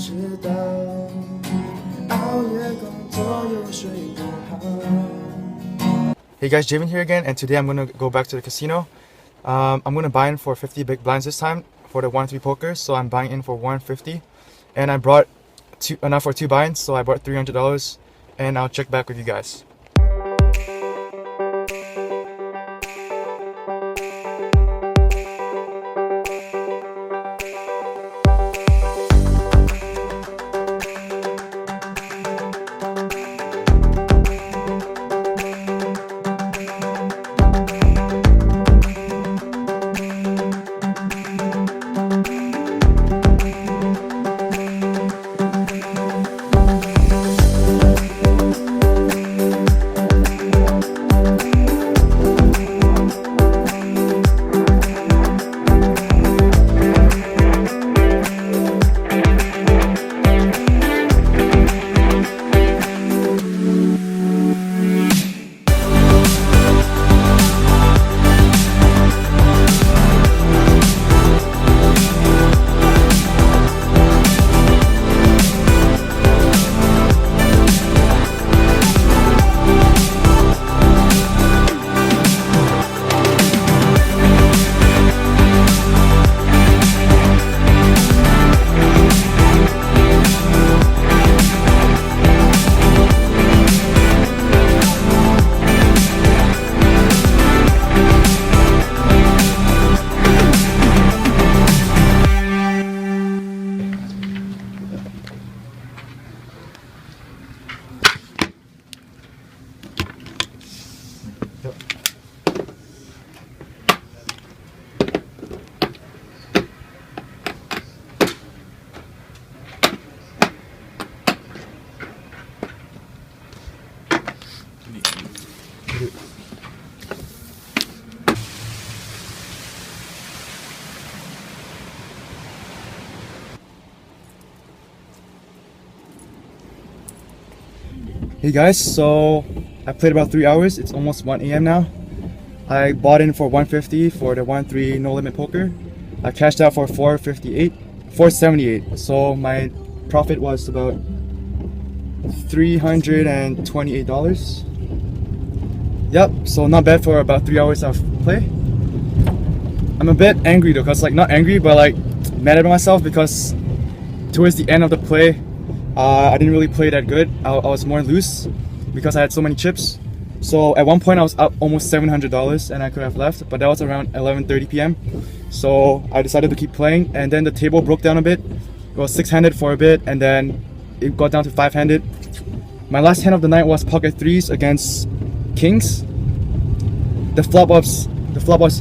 知道，熬夜工作又睡不好。 Hey guys, JVF here again, and today I'm gonna go back to the casino. I'm gonna buy in for 50 big blinds this time for the 1-3 poker. So I'm buying in for 150, and I brought enough for 2 buy-ins, so I bought $300, and I'll check back with you guys. Hey guys, so I played about 3 hours. It's almost 1 a.m. now. I bought in for 150 for the 1-3 no limit poker. I cashed out for 478. So my profit was about $328. Yep, so not bad for about 3 hours of play. I'm a bit angry though, cause like not angry, but like mad at myself because towards the end of the play, I didn't really play that good. I was more loose because I had so many chips. So at one point I was up almost $700 and I could have left, but that was around 11:30 p.m. So I decided to keep playing, and then the table broke down a bit. It was 6-handed for a bit, and then it got down to 5-handed. My last hand of the night was pocket 3s against kings. The flop was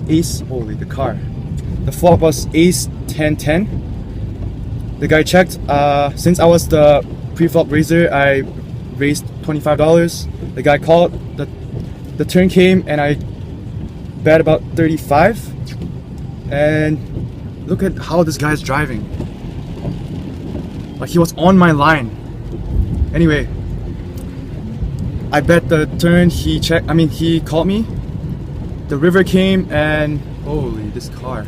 ace. Holy, the car. The flop was ace 10-10. The guy checked. Since I was the pre-flop raiser, I raised $25. The guy called. The turn came and I bet about 35. And look at how this guy's driving. Like he was on my line. Anyway, I bet the turn. He checked. I mean, he called me. The river came and holy, this car.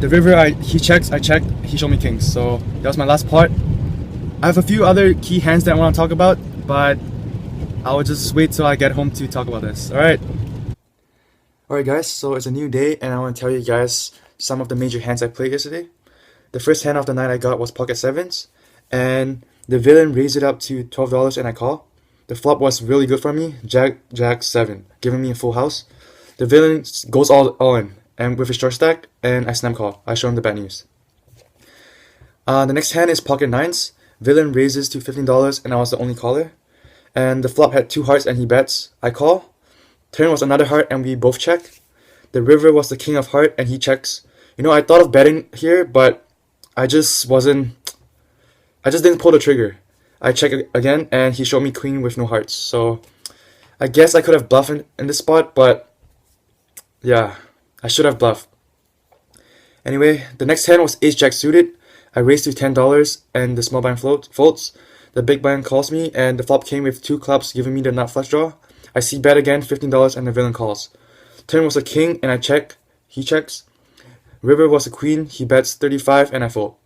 The river, he checks, I checked, he showed me kings. So that was my last part. I have a few other key hands that I want to talk about, but I'll just wait till I get home to talk about this. Alright guys, so it's a new day and I want to tell you guys some of the major hands I played yesterday. The first hand of the night I got was pocket 7s, and the villain raised it up to $12 and I call. The flop was really good for me, Jack 7, giving me a full house. The villain goes all in, and with a short stack, and I snap call. I show him the bad news. The next hand is pocket 9s. Villain raises to $15 and I was the only caller. And the flop had 2 hearts and he bets. I call. Turn was another heart and we both check. The river was the king of heart and he checks. You know, I thought of betting here, but I just didn't pull the trigger. I check again and he showed me queen with no hearts. So I guess I could have bluffed in this spot, but yeah, I should have bluffed. Anyway, the next hand was ace jack suited. I raised to $10 and the small blind folds. The big blind calls me and the flop came with 2 clubs giving me the nut flush draw. I see bet again, $15 and the villain calls. Turn was a king and I check. He checks. River was a queen. He bets 35 and I fold.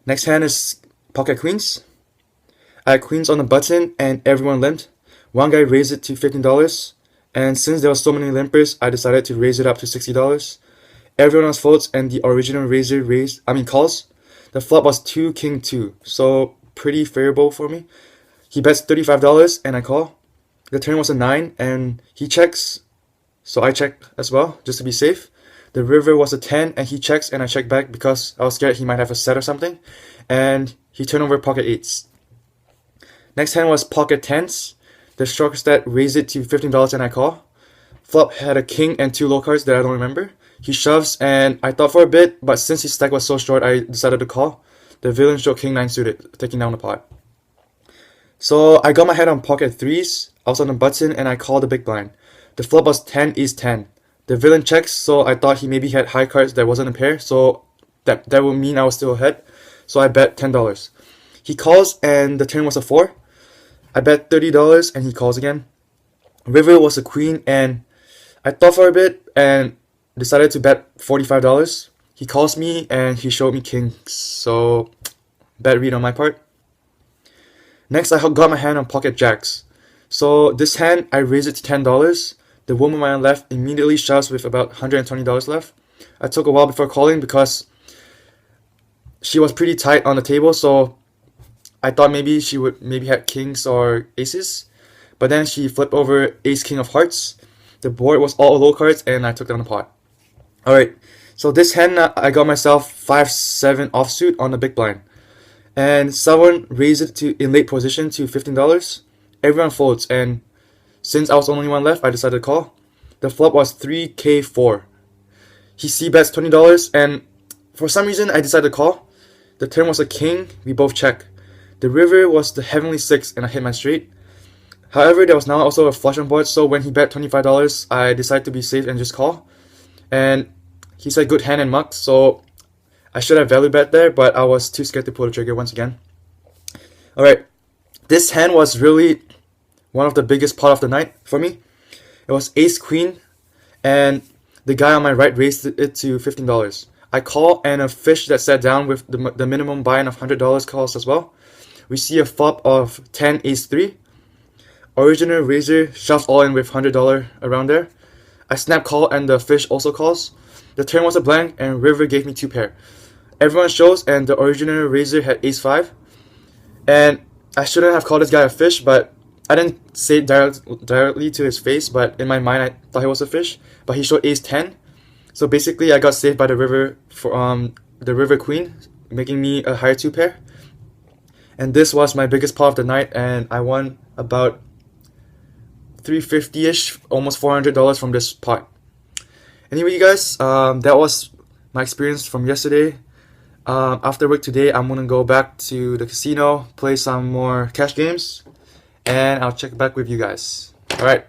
Next hand is pocket queens. I had queens on the button and everyone limped. One guy raised it to $15, and since there were so many limpers, I decided to raise it up to $60. Everyone else folds and the original raiser calls. The flop was 2 king 2, so pretty favorable for me. He bets $35 and I call. The turn was a 9 and he checks, so I check as well just to be safe. The river was a 10 and he checks and I check back because I was scared he might have a set or something, and he turned over pocket 8s. Next hand was pocket 10s. The stroke stat raised it to $15 and I call. Flop had a king and 2 low cards that I don't remember. He shoves and I thought for a bit, but since his stack was so short, I decided to call. The villain showed king 9 suited, taking down the pot. So I got my head on pocket 3s. I was on the button and I called the big blind. The flop was 10 is 10. The villain checks, so I thought he maybe had high cards that wasn't a pair, so that would mean I was still ahead. So I bet $10. He calls and the turn was a 4. I bet $30 and he calls again. River was a queen and I thought for a bit and decided to bet $45. He calls me and he showed me kings, so bad read on my part. Next, I got my hand on pocket jacks. So this hand, I raised it to $10. The woman on my left immediately shoves with about $120 left. I took a while before calling because she was pretty tight on the table, so I thought maybe she would have kings or aces. But then she flipped over ace king of hearts. The board was all low cards and I took down the pot. Alright, so this hand I got myself 5-7 offsuit on the big blind. And someone raised it in late position to $15. Everyone folds, and since I was the only one left, I decided to call. The flop was 3k4. He c-bets $20, and for some reason I decided to call. The turn was a king, we both check. The river was the heavenly 6 and I hit my straight. However, there was now also a flush on board, so when he bet $25, I decided to be safe and just call. And he said good hand and muck, so I should have value bet there, but I was too scared to pull the trigger once again. Alright, this hand was really one of the biggest pot of the night for me. It was ace queen, and the guy on my right raised it to $15. I call, and a fish that sat down with the minimum buy-in of $100 calls as well. We see a flop of 10 ace 3. Original raiser shoves all in with $100 around there. I snap call and the fish also calls. The turn was a blank and river gave me 2 pair. Everyone shows and the original raiser had ace 5. And I shouldn't have called this guy a fish, but I didn't say it directly to his face, but in my mind I thought he was a fish. But he showed ace 10. So basically I got saved by the river for the river queen, making me a higher 2 pair. And this was my biggest pot of the night, and I won about $350-ish, almost $400 from this pot. Anyway, you guys, that was my experience from yesterday. After work today, I'm gonna go back to the casino, play some more cash games, and I'll check back with you guys. Alright.